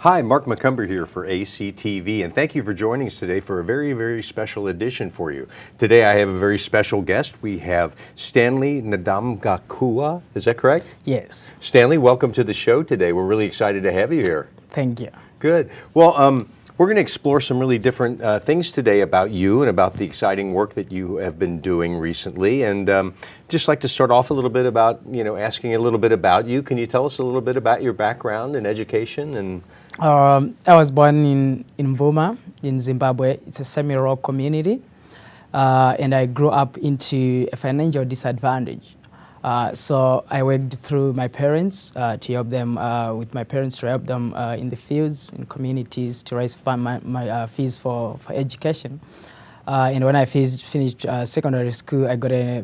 Hi, Mark McCumber here for ACTV, and thank you for joining us today for a very, very special edition for you. Today I have a very special guest. We have Stanley Ndamgakua, is that correct? Yes. Stanley, welcome to the show today. We're really excited to have you here. Thank you. Good. Well, we're going to explore some really different things today about you and about the exciting work that you have been doing recently. And just like to start off a little bit about, asking a little bit about you. Can you tell us a little bit about your background and education? And I was born in Mvuma, in Zimbabwe. It's a semi-rural community. And I grew up into a financial disadvantage. So I worked through my parents to help them, in the fields, in communities, to raise my fees for education. And when I finished secondary school, I got a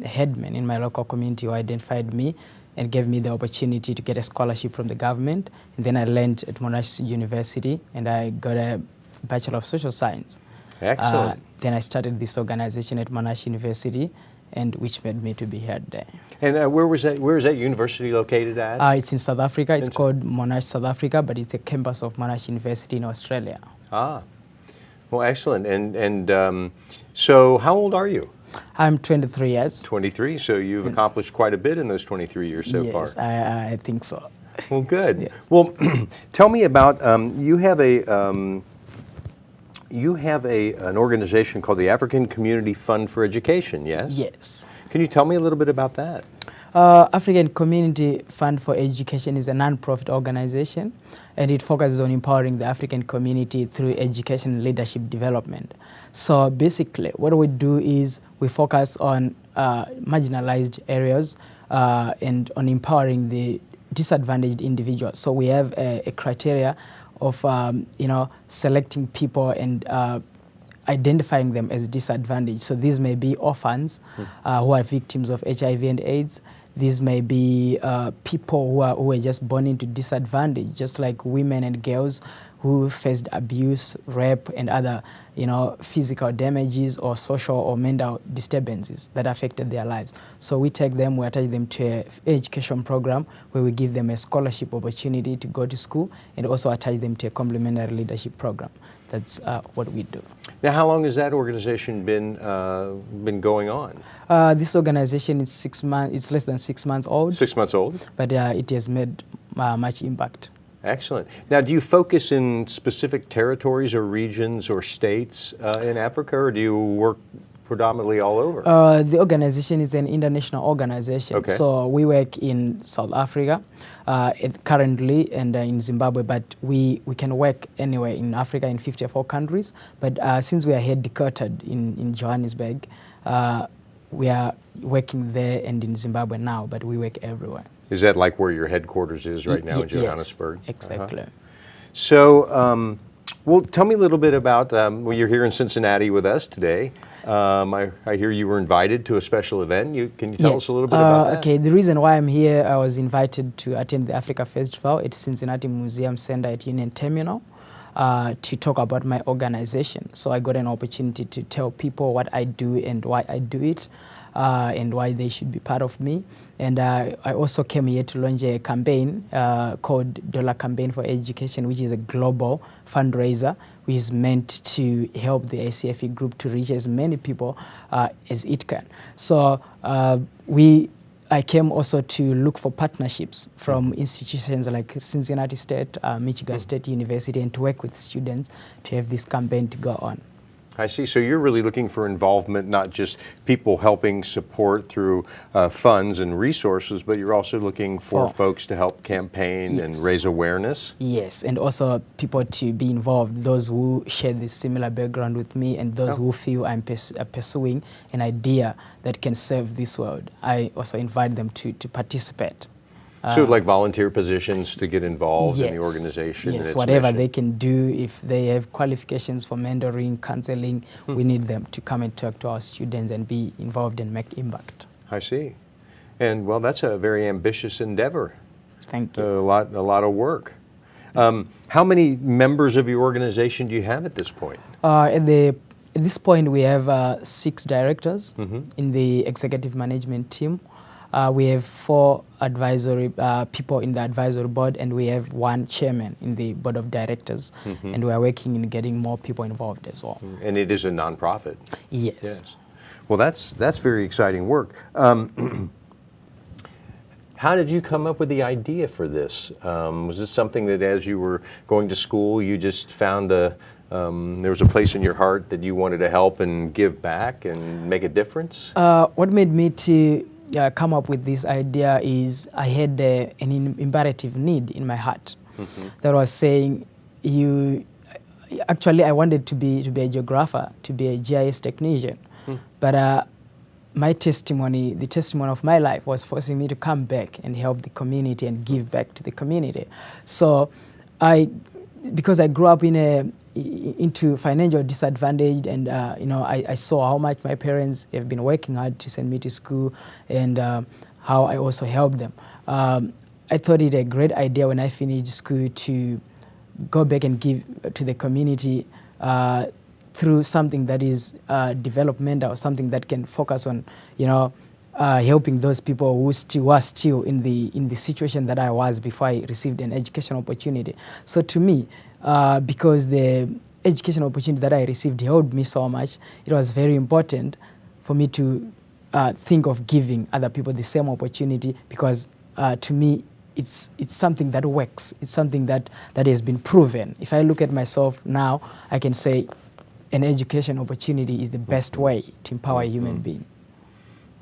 headman in my local community who identified me and gave me the opportunity to get a scholarship from the government. And then I learned at Monash University, and I got a Bachelor of Social Science. Excellent. Then I started this organization at Monash University, and which made me to be here today. And where is that university located at? It's in South Africa. It's called Monash South Africa, but it's a campus of Monash University in Australia. Ah, well, excellent. And so how old are you? I'm 23 years. 23, so you've accomplished quite a bit in those 23 years so far. Yes, I think so. Well, good. Yes. Well, tell me about, you have an organization called the African Community Fund for Education, yes? Yes. Can you tell me a little bit about that? African Community Fund for Education is a non-profit organization, and it focuses on empowering the African community through education and leadership development. So basically, what we do is we focus on marginalized areas and on empowering the disadvantaged individuals. So we have a criteria of selecting people and identifying them as disadvantaged. So these may be orphans who are victims of HIV and AIDS. These may be people who are just born into disadvantage, just like women and girls who faced abuse, rape, and other physical damages or social or mental disturbances that affected their lives. So we take them, we attach them to an education program where we give them a scholarship opportunity to go to school, and also attach them to a complementary leadership program. That's what we do. Now, how long has that organization been going on? This organization is 6 months. It's less than 6 months old. 6 months old? But it has made much impact. Excellent. Now, do you focus in specific territories or regions or states in Africa, or do you work predominantly all over? The organization is an international organization. Okay. So we work in South Africa currently and in Zimbabwe, but we can work anywhere in Africa in 54 countries. But since we are headquartered in Johannesburg, we are working there and in Zimbabwe now, but we work everywhere. Is that like where your headquarters is right now in Johannesburg? Yes, exactly. So, well, tell me a little bit about, well, you're here in Cincinnati with us today. I hear you were invited to a special event. Can you tell us a little bit about that? Okay, the reason why I'm here, I was invited to attend the Africa Festival at Cincinnati Museum Center at Union Terminal to talk about my organization. So I got an opportunity to tell people what I do and why I do it. And why they should be part of me. And I also came here to launch a campaign called Dollar Campaign for Education, which is a global fundraiser, which is meant to help the ACFE group to reach as many people as it can. So I came also to look for partnerships from institutions like Cincinnati State, Michigan State University, and to work with students to have this campaign to go on. I see. So you're really looking for involvement, not just people helping support through funds and resources, but you're also looking for folks to help campaign and raise awareness? Yes, and also people to be involved, those who share this similar background with me and those who feel I'm pursuing an idea that can serve this world. I also invite them to participate. So like volunteer positions to get involved in the organization? Yes, whatever they can do. If they have qualifications for mentoring, counseling, we need them to come and talk to our students and be involved and make impact. I see. And well, that's a very ambitious endeavor. Thank you. A lot of work. How many members of your organization do you have at this point? At this point, we have 6 directors in the executive management team. We have 4 advisory people in the advisory board, and we have 1 chairman in the board of directors. And we are working in getting more people involved as well. And it is a nonprofit. Yes. Well, that's very exciting work. How did you come up with the idea for this? Was this something that as you were going to school, you just found there was a place in your heart that you wanted to help and give back and make a difference? What made me to come up with this idea is I had an imperative need in my heart that was saying, actually I wanted to be a geographer, to be a GIS technician, but my testimony, the testimony of my life, was forcing me to come back and help the community and give back to the community. So because I grew up into financial disadvantage, and I saw how much my parents have been working hard to send me to school, and how I also helped them. I thought it a great idea when I finished school to go back and give to the community through something that is developmental, something that can focus on, helping those people who are still in the situation that I was before I received an education opportunity. So to me, because the education opportunity that I received helped me so much, it was very important for me to think of giving other people the same opportunity, because to me, it's something that works. It's something that has been proven. If I look at myself now, I can say an education opportunity is the best way to empower a human being.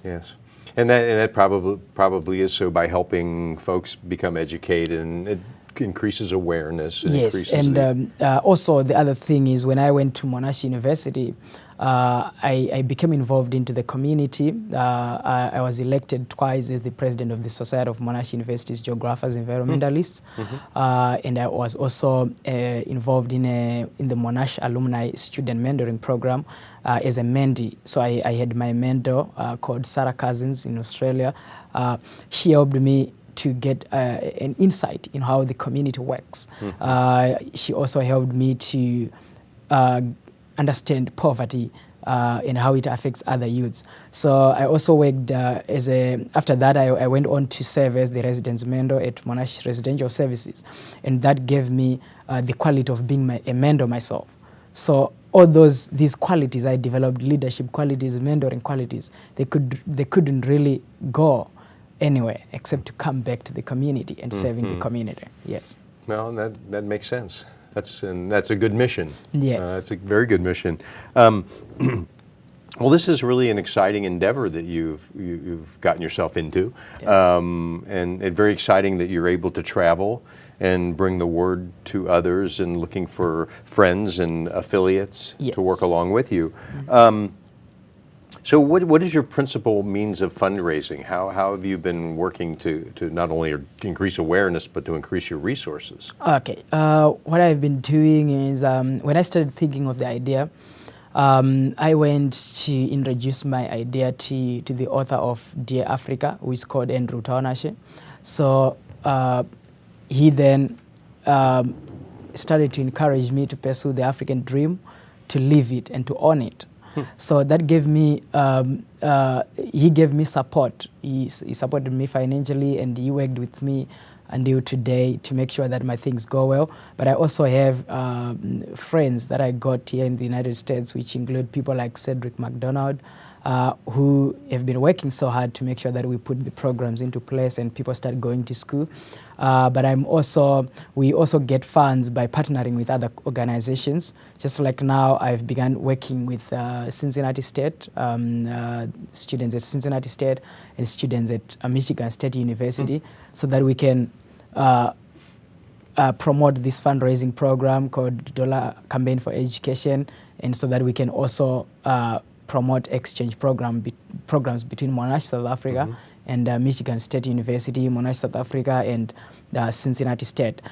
Yes. And that probably is so by helping folks become educated, and it increases awareness. And yes, and also the other thing is when I went to Monash University, I became involved into the community. I was elected twice as the president of the Society of Monash University's Geographers Environmentalists, and I was also involved in the Monash Alumni Student Mentoring Program as a mentee. So I had my mentor called Sarah Cousins in Australia. She helped me to get an insight in how the community works. She also helped me to understand poverty and how it affects other youths. So I also worked after that I went on to serve as the residence mentor at Monash Residential Services, and that gave me the quality of being a mentor myself. So all these qualities I developed, leadership qualities, mentoring qualities, they couldn't really go anywhere except to come back to the community and serving the community. Yes. Well, that makes sense. That's a good mission. Yes. That's a very good mission. Well, this is really an exciting endeavor that you've gotten yourself into, Yes. and very exciting that you're able to travel and bring the word to others, and looking for friends and affiliates Yes. to work along with you. So what is your principal means of fundraising? How have you been working to not only increase awareness, but to increase your resources? Okay. What I've been doing is when I started thinking of the idea, I went to introduce my idea to the author of Dear Africa, who is called Andrew Taonashe. So he then started to encourage me to pursue the African dream, to live it and to own it. So that gave me, he gave me support. He supported me financially, and he worked with me until today to make sure that my things go well. But I also have friends that I got here in the United States, which include people like Cedric McDonald, who have been working so hard to make sure that we put the programs into place and people start going to school. But we also get funds by partnering with other organizations. Just like now, I've begun working with Cincinnati State, students at Cincinnati State and students at Michigan State University, so that we can promote this fundraising program called Dollar Campaign for Education, and so that we can also promote exchange programs between Monash, South Africa, and Michigan State University, Monash, South Africa, and Cincinnati State.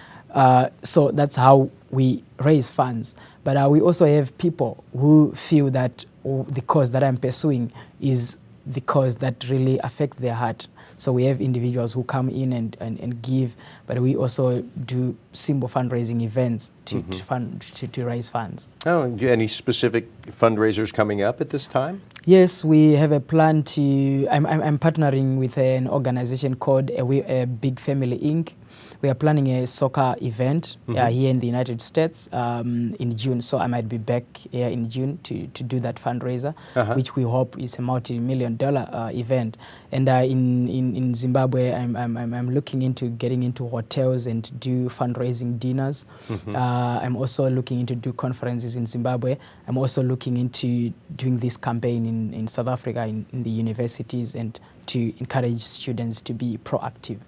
So that's how we raise funds. But we also have people who feel that the cause that I'm pursuing is the cause that really affects their heart. So we have individuals who come in and give, but we also do simple fundraising events to raise funds. Oh, any specific fundraisers coming up at this time? Yes, we have a plan to. I'm partnering with an organization called a Big Family Inc. We are planning a soccer event here in the United States in June. So I might be back here in June to do that fundraiser, which we hope is a multi-million-dollar event. And in Zimbabwe, I'm looking into getting into hotels and do fundraising dinners. I'm also looking into do conferences in Zimbabwe. I'm also looking into doing this campaign in South Africa in the universities and to encourage students to be proactive.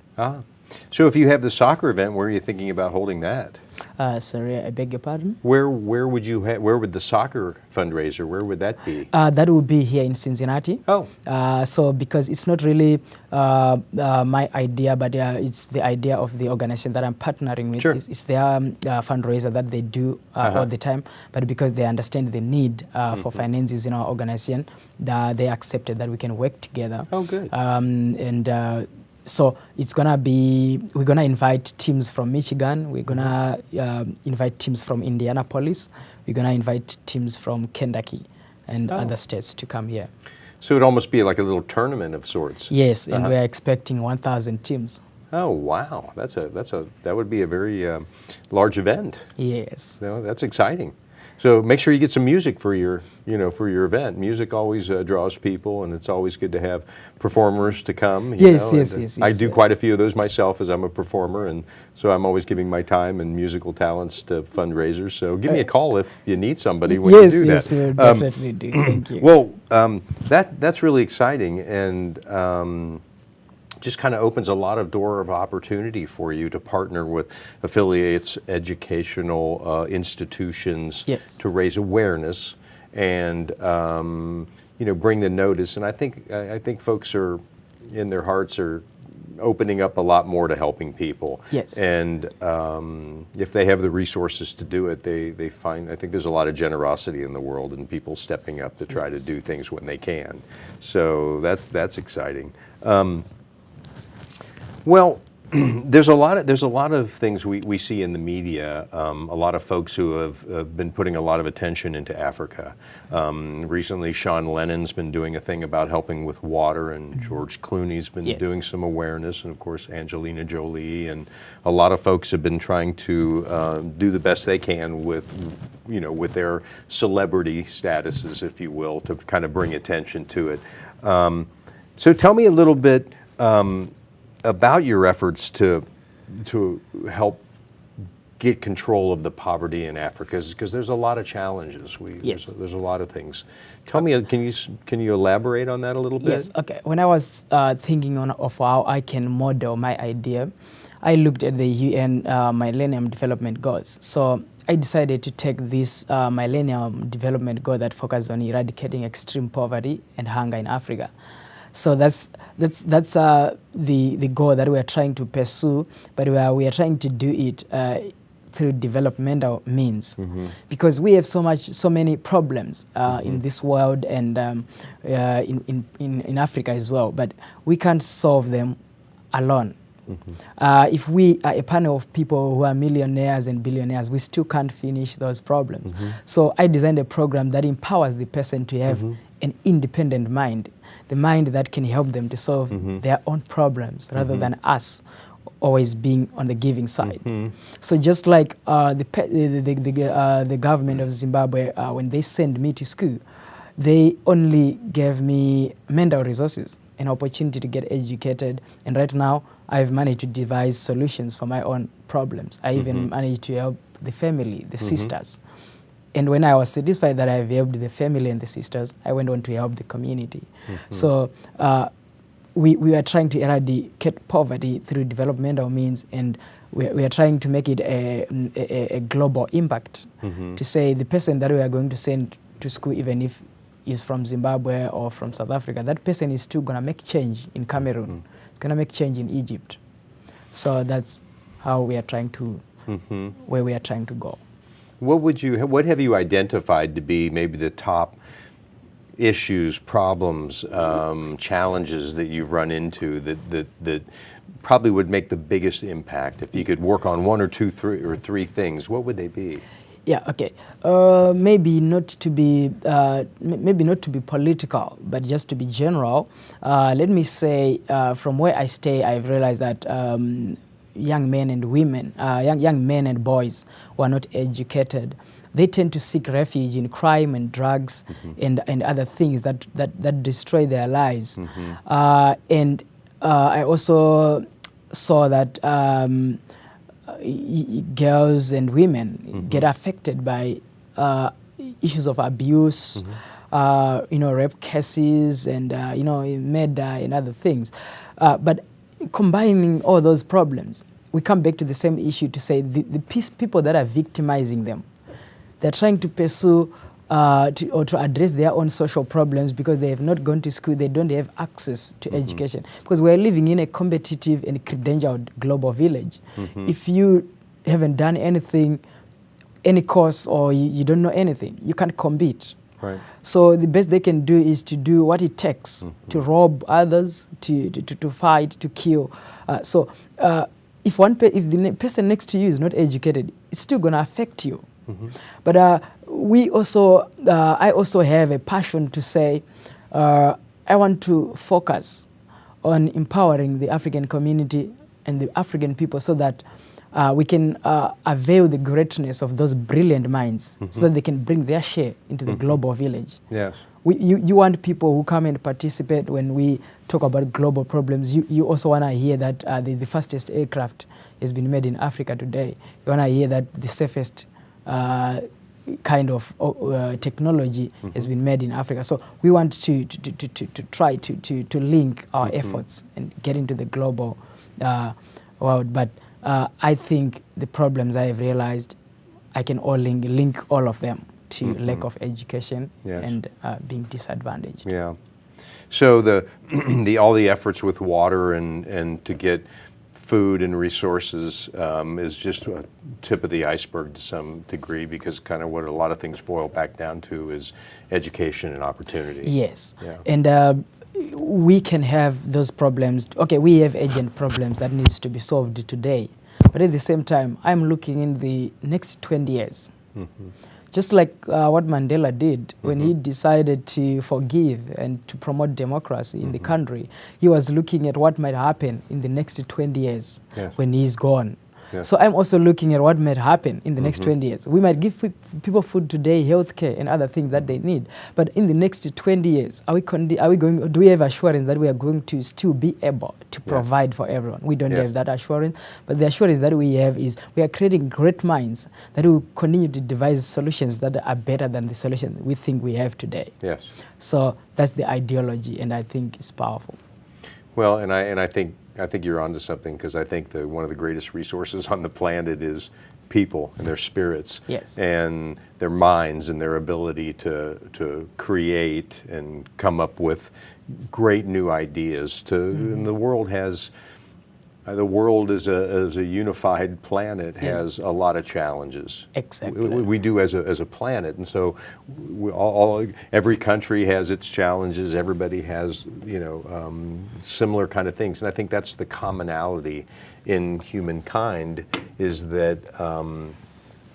So if you have the soccer event, where are you thinking about holding that? Sorry, I beg your pardon? Where would the soccer fundraiser, where would that be? That would be here in Cincinnati. Oh. So because it's not really my idea, but it's the idea of the organization that I'm partnering with. Sure. It's their fundraiser that they do all the time, but because they understand the need for finances in our organization, they accepted that we can work together. Oh, good. So it's gonna be, we're gonna invite teams from Michigan, we're gonna invite teams from Indianapolis, we're gonna invite teams from Kentucky and other states to come here. So it'd almost be like a little tournament of sorts. Yes, and we're expecting 1,000 teams. Oh wow, that would be a very large event. Yes. No, that's exciting. So make sure you get some music for your event. Music always draws people, and it's always good to have performers to come. Yes. I do quite a few of those myself, as I'm a performer, and so I'm always giving my time and musical talents to fundraisers. So give me a call if you need somebody when you do that. Yes, we definitely do. Thank you. Well, that's really exciting, and just kind of opens a lot of door of opportunity for you to partner with affiliates, educational institutions to raise awareness and bring the notice. And I think folks are in their hearts are opening up a lot more to helping people. Yes. And if they have the resources to do it, they find, I think there's a lot of generosity in the world and people stepping up to try to do things when they can. So that's exciting. Well, there's a lot of things we see in the media. A lot of folks who have been putting a lot of attention into Africa. Recently, Sean Lennon's been doing a thing about helping with water, and George Clooney's been doing some awareness, and of course Angelina Jolie, and a lot of folks have been trying to do the best they can with their celebrity statuses, if you will, to kind of bring attention to it. So tell me a little bit about your efforts to help get control of the poverty in Africa, because there's a lot of challenges. There's a lot of things. Tell me, can you elaborate on that a little bit? Yes. Okay. When I was thinking of how I can model my idea, I looked at the UN Millennium Development Goals. So I decided to take this Millennium Development Goal that focuses on eradicating extreme poverty and hunger in Africa. So that's the goal that we are trying to pursue, but we are trying to do it through developmental means, because we have so many problems in this world and in Africa as well, but we can't solve them alone. If we are a panel of people who are millionaires and billionaires, we still can't finish those problems. So I designed a program that empowers the person to have an independent mind, the mind that can help them to solve their own problems rather than us always being on the giving side. So just like the government of Zimbabwe, when they sent me to school, they only gave me mental resources, an opportunity to get educated, and right now I've managed to devise solutions for my own problems. I even managed to help the family, the sisters. And when I was satisfied that I've helped the family and the sisters, I went on to help the community. So we are trying to eradicate poverty through developmental means, and we are trying to make it a global impact. To say the person that we are going to send to school, even if is from Zimbabwe or from South Africa, that person is still going to make change in Cameroon. It's going to make change in Egypt. So that's how we are trying to, where we are trying to go. What have you identified to be maybe the top issues, problems, challenges that you've run into that probably would make the biggest impact? If you could work on one or two, three things, what would they be? Yeah. Okay. Maybe not to be maybe not to be political, but just to be general. Let me say, from where I stay, I've realized that young men and women, young men and boys who are not educated, they tend to seek refuge in crime and drugs and other things that destroy their lives. And I also saw that girls and women get affected by issues of abuse, rape cases, and murder and other things. But combining all those problems, we come back to the same issue to say the people that are victimizing them, they're trying to pursue or to address their own social problems because they have not gone to school, they don't have access to education. Because we're living in a competitive and credentialed global village. If you haven't done anything, any course, or you don't know anything, you can't compete. Right. So the best they can do is to do what it takes to rob others, to fight, to kill. If the person next to you is not educated, it's still going to affect you. But I also have a passion to say, I want to focus on empowering the African community and the African people so that we can avail the greatness of those brilliant minds so that they can bring their share into the global village. Yes. You want people who come and participate when we talk about global problems. You also want to hear that the fastest aircraft has been made in Africa today. You want to hear that the safest kind of technology has been made in Africa. So we want to try to link our efforts and get into the global world. But I think the problems I have realized, I can link all of them to lack of education and being disadvantaged. Yeah. So all the efforts with water and to get food and resources is just a tip of the iceberg to some degree, because kind of what a lot of things boil back down to is education and opportunity. Yes. Yeah. And we can have those problems. Okay, we have urgent problems that needs to be solved today. But at the same time, I'm looking in the next 20 years. Just like what Mandela did when he decided to forgive and to promote democracy in the country, he was looking at what might happen in the next 20 years when he's gone. Yes. So I'm also looking at what might happen in the next 20 years. We might give people food today, healthcare, and other things that they need. But in the next 20 years, do we have assurance that we are going to still be able to provide for everyone? We don't have that assurance. But the assurance that we have is we are creating great minds that will continue to devise solutions that are better than the solution we think we have today. Yes. So that's the ideology, and I think it's powerful. Well, and I think you're onto something, because I think one of the greatest resources on the planet is people and their spirits, and their minds and their ability to create and come up with great new ideas. And the world has. The world as a unified planet has a lot of challenges. Exactly. We do as a planet, and so every country has its challenges. Everybody has similar kind of things, and I think that's the commonality in humankind, is that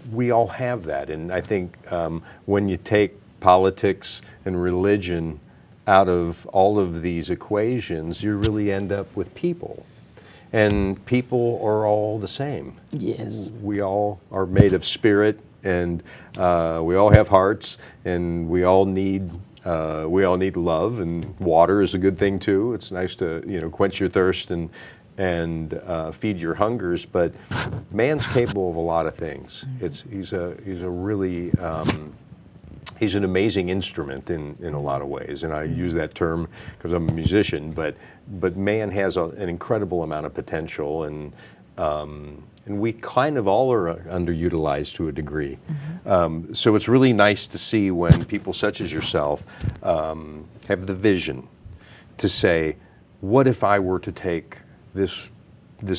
we all have that. And I think when you take politics and religion out of all of these equations, you really end up with people. And people are all the same. Yes. We all are made of spirit, and we all have hearts, and we all need love, and water is a good thing too. It's nice to quench your thirst and feed your hungers. But man's capable of a lot of things. He's an amazing instrument in a lot of ways, and I use that term because I'm a musician. But man has an incredible amount of potential, and we kind of all are underutilized to a degree. So it's really nice to see when people such as yourself have the vision to say, what if I were to take this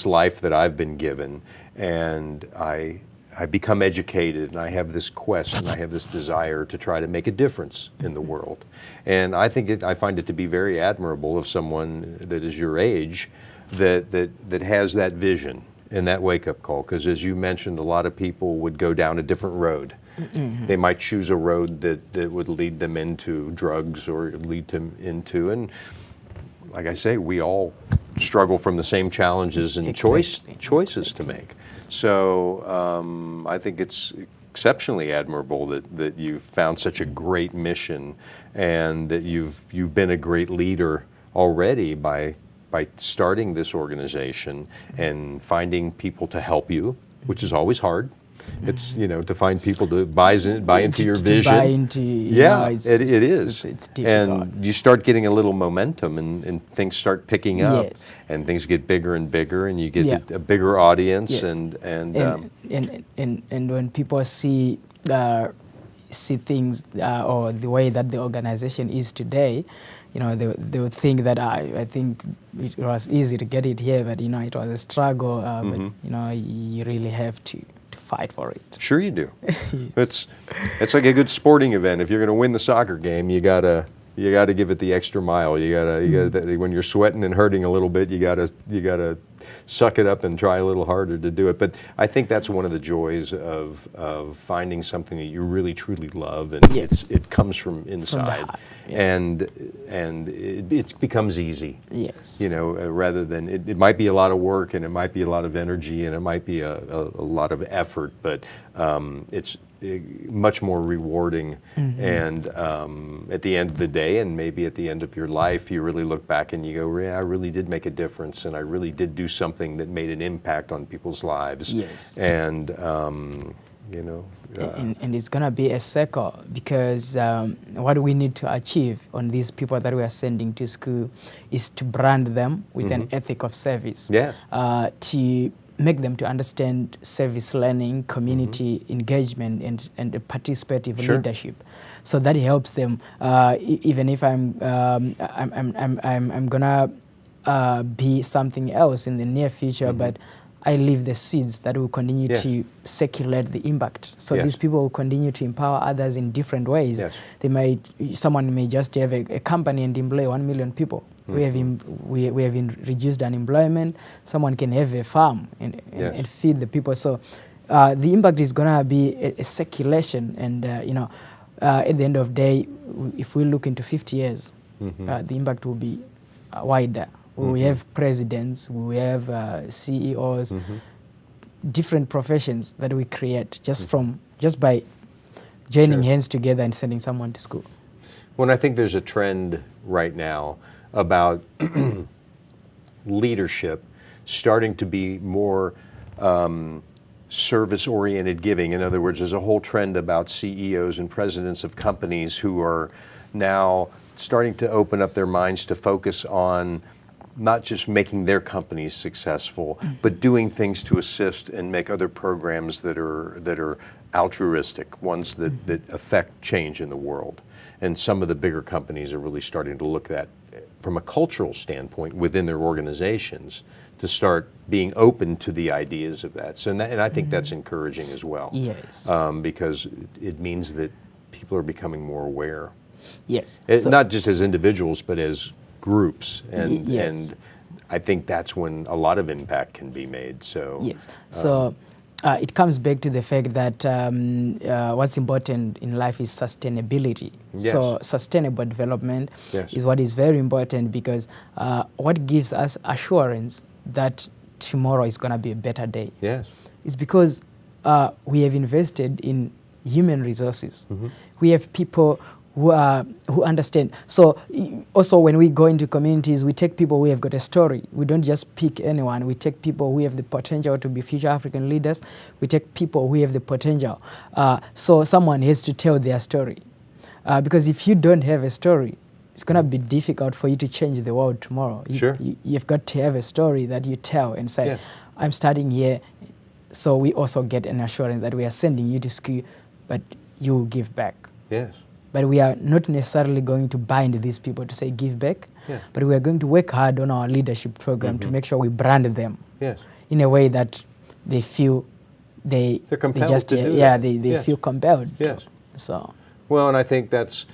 life that I've been given, and I become educated, and I have this quest, and I have this desire to try to make a difference in the world. And I find it to be very admirable of someone that is your age that has that vision in that wake-up call? Because as you mentioned, a lot of people would go down a different road. They might choose a road that would lead them into drugs or lead them into, and like I say, we all struggle from the same challenges and Exactly. choices to make. So I think it's exceptionally admirable that you've found such a great mission, and that you've been a great leader already by starting this organization and finding people to help you, which is always hard. It's, to find people to buy into your vision. Buy into, Yeah, it is. It's difficult. And you start getting a little momentum, and things start picking up, Yes. and things get bigger and bigger, and you get Yeah. a bigger audience, Yes. And when people see things or the way that the organization is today, they would think that I think it was easy to get it here, but it was a struggle. But you really have to fight for it. Sure you do. It's like a good sporting event. If you're going to win the soccer game, you gotta give it the extra mile. You gotta when you're sweating and hurting a little bit, you gotta suck it up and try a little harder to do it. But I think that's one of the joys of finding something that you really truly love, and Yes. it comes from inside, heart, yes. and it becomes easy. Yes. Rather than it might be a lot of work, and it might be a lot of energy, and it might be a lot of effort, but it's much more rewarding. And at the end of the day, and maybe at the end of your life, you really look back and you go, yeah, I really did make a difference, and I really did do something that made an impact on people's lives. Yes. And and it's going to be a circle, because what we need to achieve on these people that we are sending to school is to brand them with an ethic of service. Yes. To make them to understand service learning, community engagement, and participative Sure. leadership. So that helps them. Even if I'm gonna be something else in the near future, but I leave the seeds that will continue Yes. to circulate the impact. So Yes. these people will continue to empower others in different ways. Yes. Someone may just have a company and employ 1 million people. We have reduced unemployment. Someone can have a farm and Yes. and feed the people. So the impact is going to be a circulation. And at the end of the day, if we look into 50 years, the impact will be wider. We have presidents, we have CEOs, different professions that we create just by joining Sure. hands together and sending someone to school. Well, I think there's a trend right now about leadership starting to be more service-oriented giving. In other words, there's a whole trend about CEOs and presidents of companies who are now starting to open up their minds to focus on not just making their companies successful, but doing things to assist and make other programs that are altruistic, ones that affect change in the world. And some of the bigger companies are really starting to look at, from a cultural standpoint within their organizations, to start being open to the ideas of that. So, and I think that's encouraging as well. Yes. Because it means that people are becoming more aware. Yes. Not just as individuals, but as groups, and Yes. and I think that's when a lot of impact can be made. So yes. So it comes back to the fact that what's important in life is sustainability. Yes. So sustainable development Yes. is what is very important, because what gives us assurance that tomorrow is going to be a better day yes, is because we have invested in human resources. We have people who understand. So also when we go into communities, we take people who have got a story. We don't just pick anyone. We take people who have the potential to be future African leaders. We take people who have the potential. So someone has to tell their story. Because if you don't have a story, it's going to be difficult for you to change the world tomorrow. Sure. You've got to have a story that you tell and say, Yeah. I'm starting here. So we also get an assurance that we are sending you to school, but you will give back. yes, But we are not necessarily going to bind these people to say give back, Yeah. but we are going to work hard on our leadership program to make sure we brand them yes. in a way that they feel they're compelled just to do yeah that. they Yes. feel compelled. Yes. So Well, and I think that's,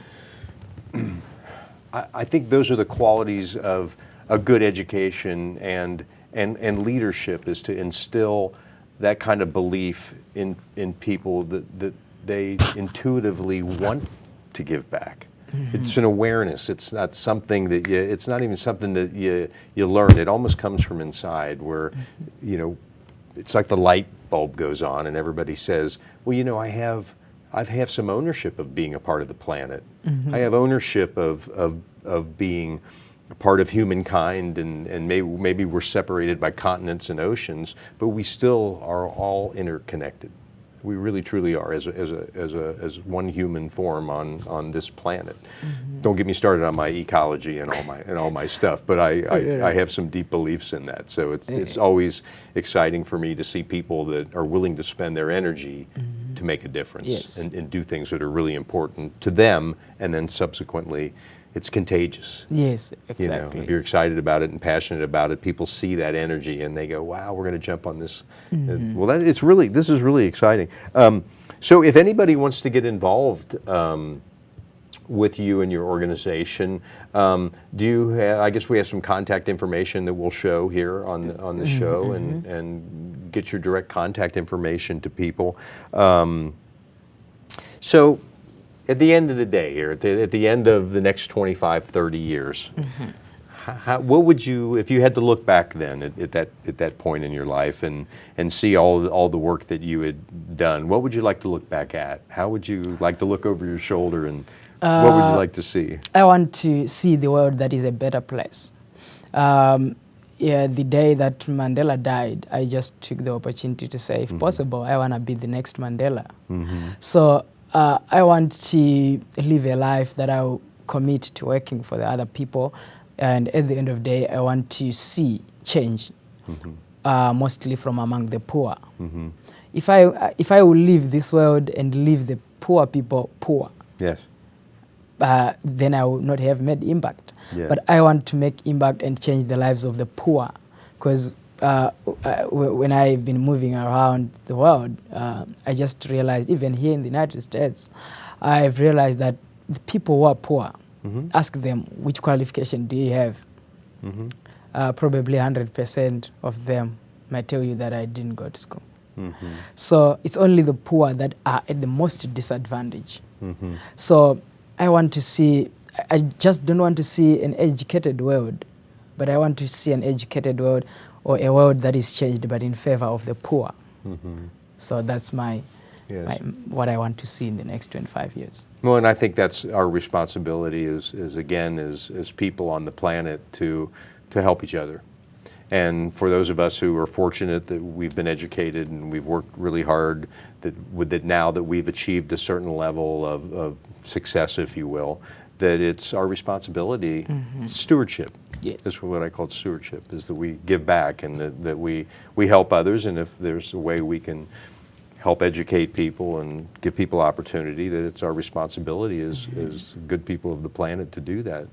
I think those are the qualities of a good education and and leadership is to instill that kind of belief in people that they intuitively want to give back. It's an awareness. It's not something that it's not even something that you learn. It almost comes from inside, where it's like the light bulb goes on and everybody says, well, I have some ownership of being a part of the planet. I have ownership of being a part of humankind, and maybe we're separated by continents and oceans, but we still are all interconnected. We really truly are as one human form on this planet. Don't get me started on my ecology and all my stuff, but I have some deep beliefs in that. So it's always exciting for me to see people that are willing to spend their energy to make a difference and do things that are really important to them, and then subsequently it's contagious. Yes, exactly. If you're excited about it and passionate about it, people see that energy and they go, "Wow, we're going to jump on this." Well, this is really exciting. So, if anybody wants to get involved with you and your organization, do you have? I guess we have some contact information that we'll show here on the show, and get your direct contact information to people. So, at the end of the day here, at the end of the next 25, 30 years, what would you, if you had to look back then at that point in your life and see all the work that you had done, what would you like to look back at? How would you like to look over your shoulder, and what would you like to see? I want to see the world that is a better place. The day that Mandela died, I just took the opportunity to say, if possible, I want to be the next Mandela. So I want to live a life that I will commit to working for the other people, and at the end of the day, I want to see change, mostly from among the poor. If I will leave this world and leave the poor people poor, yes, then I will not have made impact. But I want to make impact and change the lives of the poor, because when I've been moving around the world, I just realized, even here in the United States, I've realized that the people who are poor, ask them, which qualification do you have? Probably 100% of them might tell you that I didn't go to school. So it's only the poor that are at the most disadvantage. So I want to see, I just don't want to see an educated world, but I want to see an educated world, or a world that is changed but in favor of the poor. So that's what I want to see in the next 25 years. Well, and I think that's our responsibility as people on the planet to help each other. And for those of us who are fortunate that we've been educated and we've worked really hard, that now that we've achieved a certain level of success, if you will, that it's our responsibility, stewardship. Yes. That's what I call stewardship, is that we give back, and that we help others, and if there's a way we can help educate people and give people opportunity, that it's our responsibility as good people of the planet to do that.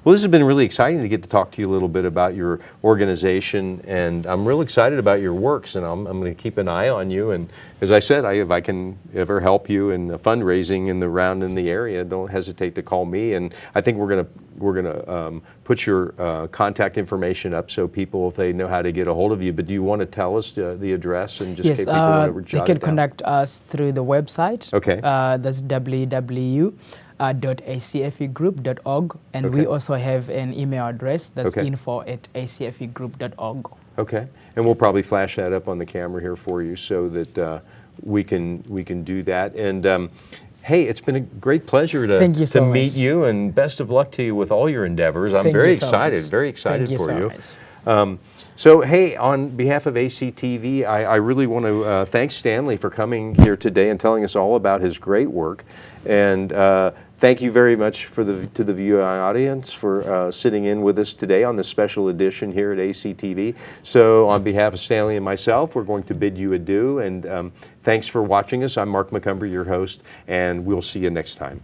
Well, this has been really exciting to get to talk to you a little bit about your organization, and I'm real excited about your works, and I'm going to keep an eye on you. And as I said, if I can ever help you in fundraising in the area, don't hesitate to call me. And I think we're gonna put your contact information up so people, if they know how to get a hold of you. But do you want to tell us the address, and just in case people want to jot it down? They can contact us through the website. Okay. That's www.acfegroup.org, and we also have an email address, that's info@acfegroup.org. Okay, and we'll probably flash that up on the camera here for you, so that we can do that. And hey, it's been a great pleasure to meet you, and best of luck to you with all your endeavors. I'm very excited for you. So hey, on behalf of ACTV, I really want to thank Stanley for coming here today and telling us all about his great work. And thank you very much to the viewing audience for sitting in with us today on this special edition here at ACTV. So on behalf of Stanley and myself, we're going to bid you adieu, and thanks for watching us. I'm Mark McCumber, your host, and we'll see you next time.